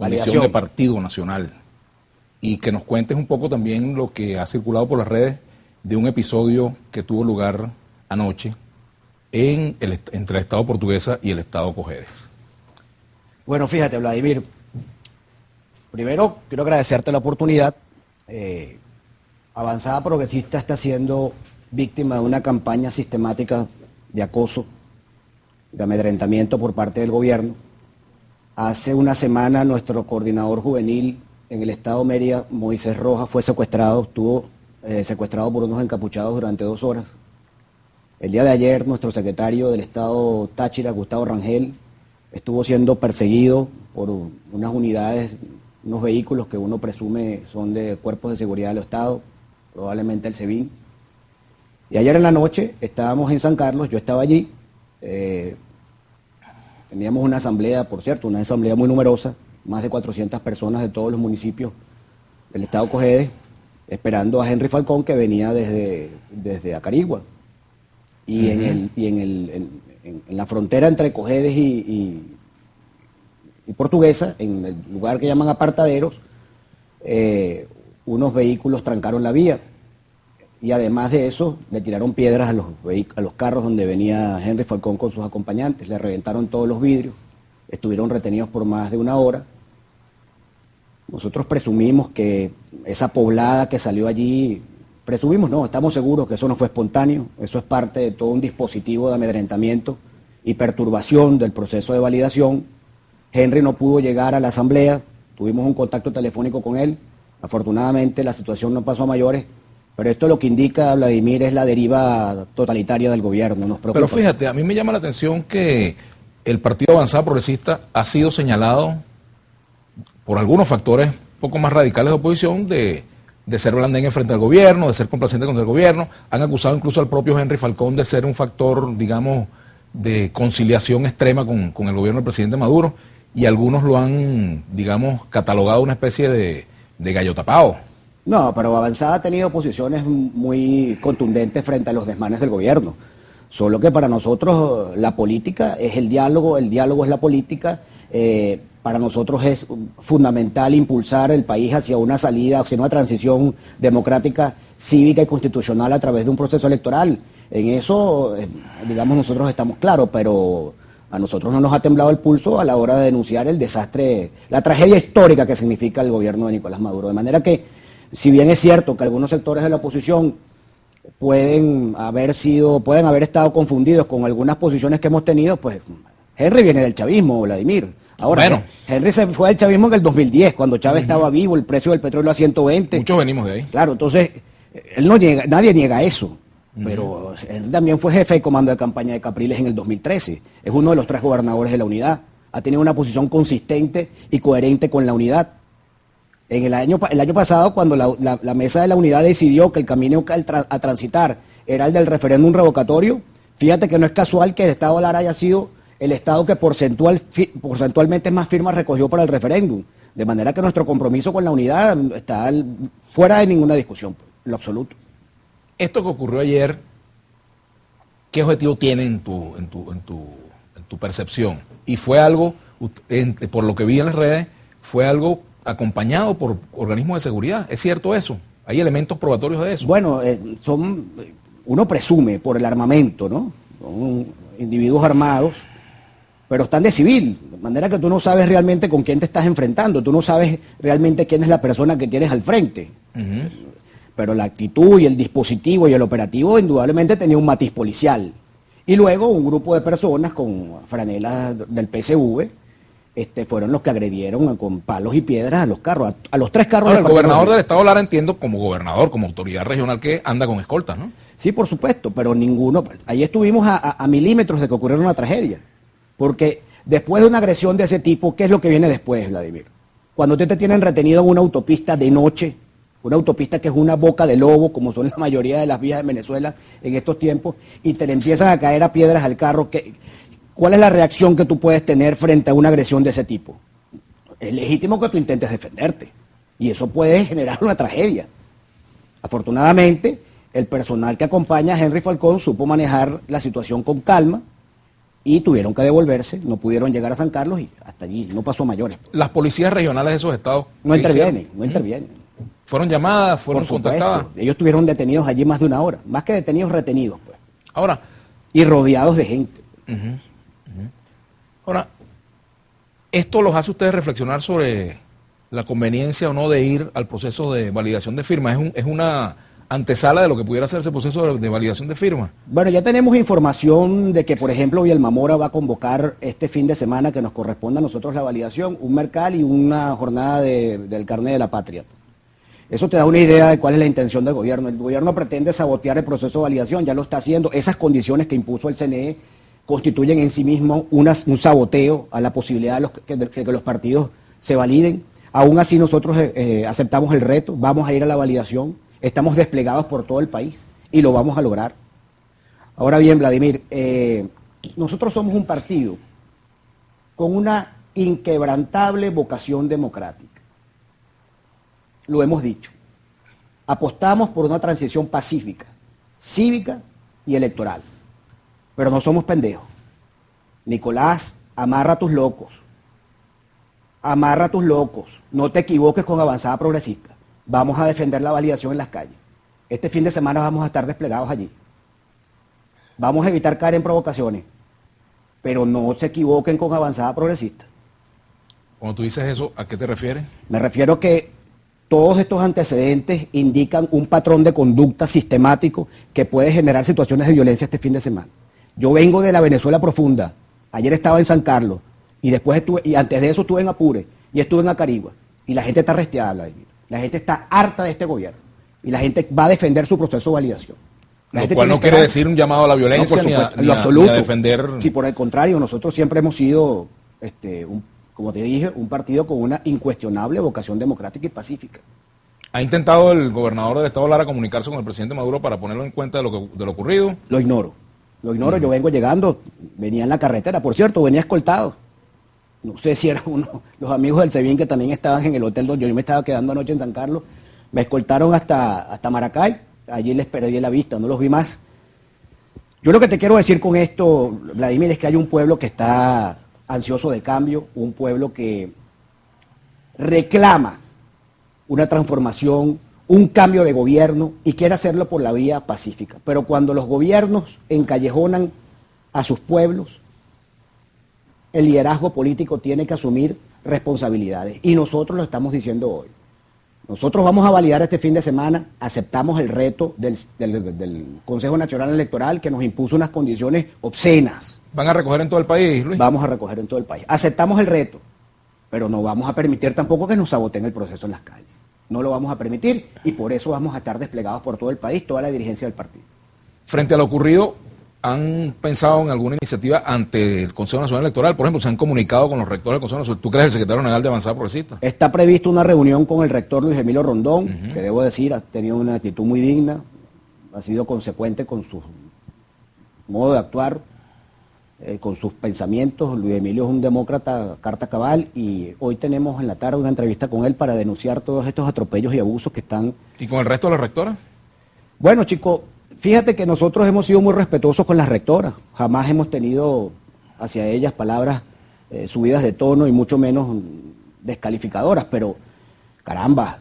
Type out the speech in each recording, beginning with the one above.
condición de partido nacional. Y que nos cuentes un poco también lo que ha circulado por las redes de un episodio que tuvo lugar anoche entre el Estado Portuguesa y el Estado Cojedes. Bueno, fíjate, Vladimir, primero quiero agradecerte la oportunidad. Avanzada Progresista está siendo víctima de una campaña sistemática de acoso, de amedrentamiento por parte del gobierno. Hace una semana nuestro coordinador juvenil en el estado Mérida, Moisés Rojas, fue secuestrado, estuvo secuestrado por unos encapuchados durante 2 horas. El día de ayer nuestro secretario del estado Táchira, Gustavo Rangel, estuvo siendo perseguido por unas unidades, unos vehículos que uno presume son de cuerpos de seguridad del estado, probablemente el SEBIN. Y ayer en la noche estábamos en San Carlos, yo estaba allí, teníamos una asamblea, por cierto, una asamblea muy numerosa, más de 400 personas de todos los municipios del estado Cojedes, esperando a Henry Falcón, que venía desde Acarigua. Y en la frontera entre Cojedes y Portuguesa, en el lugar que llaman Apartaderos, unos vehículos trancaron la vía. Y además de eso, le tiraron piedras a los carros donde venía Henry Falcón con sus acompañantes, le reventaron todos los vidrios, estuvieron retenidos por más de 1 hora. Nosotros presumimos que esa poblada que salió allí, no, estamos seguros que eso no fue espontáneo, eso es parte de todo un dispositivo de amedrentamiento y perturbación del proceso de validación. Henry no pudo llegar a la asamblea, tuvimos un contacto telefónico con él, afortunadamente la situación no pasó a mayores, pero esto lo que indica, Vladimir, es la deriva totalitaria del gobierno, nos preocupa. Pero fíjate, a mí me llama la atención que el Partido Avanzada Progresista ha sido señalado por algunos factores un poco más radicales de oposición de ser blandengue frente al gobierno, de ser complaciente contra el gobierno. Han acusado incluso al propio Henry Falcón de ser un factor, digamos, de conciliación extrema con el gobierno del presidente Maduro, y algunos lo han, digamos, catalogado una especie de gallo tapado. No, pero Avanzada ha tenido posiciones muy contundentes frente a los desmanes del gobierno. Solo que para nosotros la política es el diálogo es la política. Para nosotros es fundamental impulsar el país hacia una salida, hacia una transición democrática, cívica y constitucional a través de un proceso electoral. En eso, digamos, nosotros estamos claros, pero a nosotros no nos ha temblado el pulso a la hora de denunciar el desastre, la tragedia histórica que significa el gobierno de Nicolás Maduro. De manera que, si bien es cierto que algunos sectores de la oposición pueden haber estado confundidos con algunas posiciones que hemos tenido, pues Henry viene del chavismo, Vladimir. Ahora, bueno, Henry se fue del chavismo en el 2010, cuando Chávez estaba vivo, el precio del petróleo a 120. Muchos venimos de ahí. Claro, entonces, él no niega, nadie niega eso. Pero él también fue jefe de comando de campaña de Capriles en el 2013. Es uno de los 3 gobernadores de la unidad. Ha tenido una posición consistente y coherente con la unidad. El año pasado, cuando la mesa de la unidad decidió que el camino a transitar era el del referéndum revocatorio, fíjate que no es casual que el estado Lara haya sido el estado que porcentualmente más firmas recogió para el referéndum. De manera que nuestro compromiso con la unidad está fuera de ninguna discusión, en lo absoluto. Esto que ocurrió ayer, ¿qué objetivo tiene en tu percepción? Y fue algo, por lo que vi en las redes, fue algo acompañado por organismos de seguridad. ¿Es cierto eso? ¿Hay elementos probatorios de eso? Bueno, uno presume por el armamento, ¿no? Son individuos armados, pero están de civil, de manera que tú no sabes realmente con quién te estás enfrentando, tú no sabes realmente quién es la persona que tienes al frente. Pero la actitud y el dispositivo y el operativo indudablemente tenía un matiz policial. Y luego un grupo de personas con franelas del PSV fueron los que agredieron con palos y piedras a los carros, a los 3 carros. Ahora, el gobernador del estado Lara, entiendo, como gobernador, como autoridad regional, que anda con escoltas, ¿no? Sí, por supuesto, pero ninguno. Ahí estuvimos a milímetros de que ocurriera una tragedia. Porque después de una agresión de ese tipo, ¿qué es lo que viene después, Vladimir? Cuando te tienen retenido en una autopista de noche, una autopista que es una boca de lobo, como son la mayoría de las vías de Venezuela en estos tiempos, y te le empiezan a caer a piedras al carro, ¿cuál es la reacción que tú puedes tener frente a una agresión de ese tipo? Es legítimo que tú intentes defenderte, y eso puede generar una tragedia. Afortunadamente, el personal que acompaña a Henry Falcón supo manejar la situación con calma, y tuvieron que devolverse, no pudieron llegar a San Carlos y hasta allí, no pasó a mayores. Las policías regionales de esos estados... No ¿qué intervienen, hicieron? no intervienen. ¿Fueron llamadas? ¿Fueron Por supuesto, contactadas? ellos estuvieron detenidos allí más de una hora, más que detenidos, retenidos, pues. Ahora, Y rodeados de gente. ahora, ¿esto los hace ustedes reflexionar sobre la conveniencia o no de ir al proceso de validación de firmas? Es una antesala de lo que pudiera ser ese proceso de validación de firmas. Bueno, ya tenemos información de que, por ejemplo, Villamamora va a convocar este fin de semana que nos corresponde a nosotros la validación, un mercal y una jornada del carnet de la patria. Eso te da una idea de cuál es la intención del gobierno. El gobierno pretende sabotear el proceso de validación, ya lo está haciendo. Esas condiciones que impuso el CNE constituyen en sí mismo un saboteo a la posibilidad de que los partidos se validen. Aún así nosotros aceptamos el reto, vamos a ir a la validación, estamos desplegados por todo el país y lo vamos a lograr. Ahora bien, Vladimir, nosotros somos un partido con una inquebrantable vocación democrática. Lo hemos dicho. Apostamos por una transición pacífica, cívica y electoral. Pero no somos pendejos. Nicolás, amarra a tus locos. Amarra a tus locos. No te equivoques con Avanzada Progresista. Vamos a defender la validación en las calles. Este fin de semana vamos a estar desplegados allí. Vamos a evitar caer en provocaciones. Pero no se equivoquen con Avanzada Progresista. Cuando tú dices eso, ¿a qué te refieres? Me refiero que todos estos antecedentes indican un patrón de conducta sistemático que puede generar situaciones de violencia este fin de semana. Yo vengo de la Venezuela profunda. Ayer estaba en San Carlos y antes de eso estuve en Apure y estuve en Acarigua. Y la gente está arrestiada, Vladimir. La gente está harta de este gobierno y la gente va a defender su proceso de validación. Lo cual no quiere decir un llamado a la violencia ni a defender... Sí, por el contrario, nosotros siempre hemos sido, como te dije, un partido con una incuestionable vocación democrática y pacífica. ¿Ha intentado el gobernador del estado Lara comunicarse con el presidente Maduro para ponerlo en cuenta de lo ocurrido? Lo ignoro, yo vengo llegando, venía en la carretera, por cierto, venía escoltado. No sé si era los amigos del SEBIN que también estaban en el hotel donde yo me estaba quedando anoche en San Carlos, me escoltaron hasta Maracay, allí les perdí la vista, no los vi más. Yo lo que te quiero decir con esto, Vladimir, es que hay un pueblo que está ansioso de cambio, un pueblo que reclama una transformación, un cambio de gobierno y quiere hacerlo por la vía pacífica. Pero cuando los gobiernos encallejonan a sus pueblos, el liderazgo político tiene que asumir responsabilidades. Y nosotros lo estamos diciendo hoy. Nosotros vamos a validar este fin de semana, aceptamos el reto del Consejo Nacional Electoral que nos impuso unas condiciones obscenas. ¿Van a recoger en todo el país, Luis? Vamos a recoger en todo el país. Aceptamos el reto, pero no vamos a permitir tampoco que nos saboteen el proceso en las calles. No lo vamos a permitir y por eso vamos a estar desplegados por todo el país, toda la dirigencia del partido. Frente a lo ocurrido, ¿han pensado en alguna iniciativa ante el Consejo Nacional Electoral? Por ejemplo, ¿se han comunicado con los rectores del Consejo Nacional? ¿Tú crees el secretario general de Avanzada Progresista? Está previsto una reunión con el rector Luis Emilio Rondón, que debo decir ha tenido una actitud muy digna, ha sido consecuente con su modo de actuar, con sus pensamientos. Luis Emilio es un demócrata carta cabal y hoy tenemos en la tarde una entrevista con él para denunciar todos estos atropellos y abusos que están... ¿Y con el resto de las rectoras? Bueno, chicos, fíjate que nosotros hemos sido muy respetuosos con las rectoras, jamás hemos tenido hacia ellas palabras subidas de tono y mucho menos descalificadoras, pero caramba,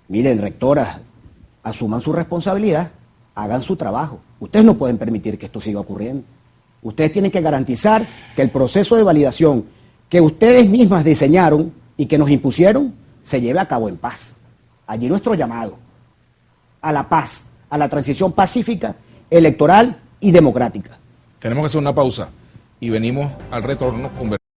miren, rectoras, asuman su responsabilidad, hagan su trabajo. Ustedes no pueden permitir que esto siga ocurriendo. Ustedes tienen que garantizar que el proceso de validación que ustedes mismas diseñaron y que nos impusieron se lleve a cabo en paz. Allí nuestro llamado a la paz, a la transición pacífica, electoral y democrática. Tenemos que hacer una pausa y venimos al retorno con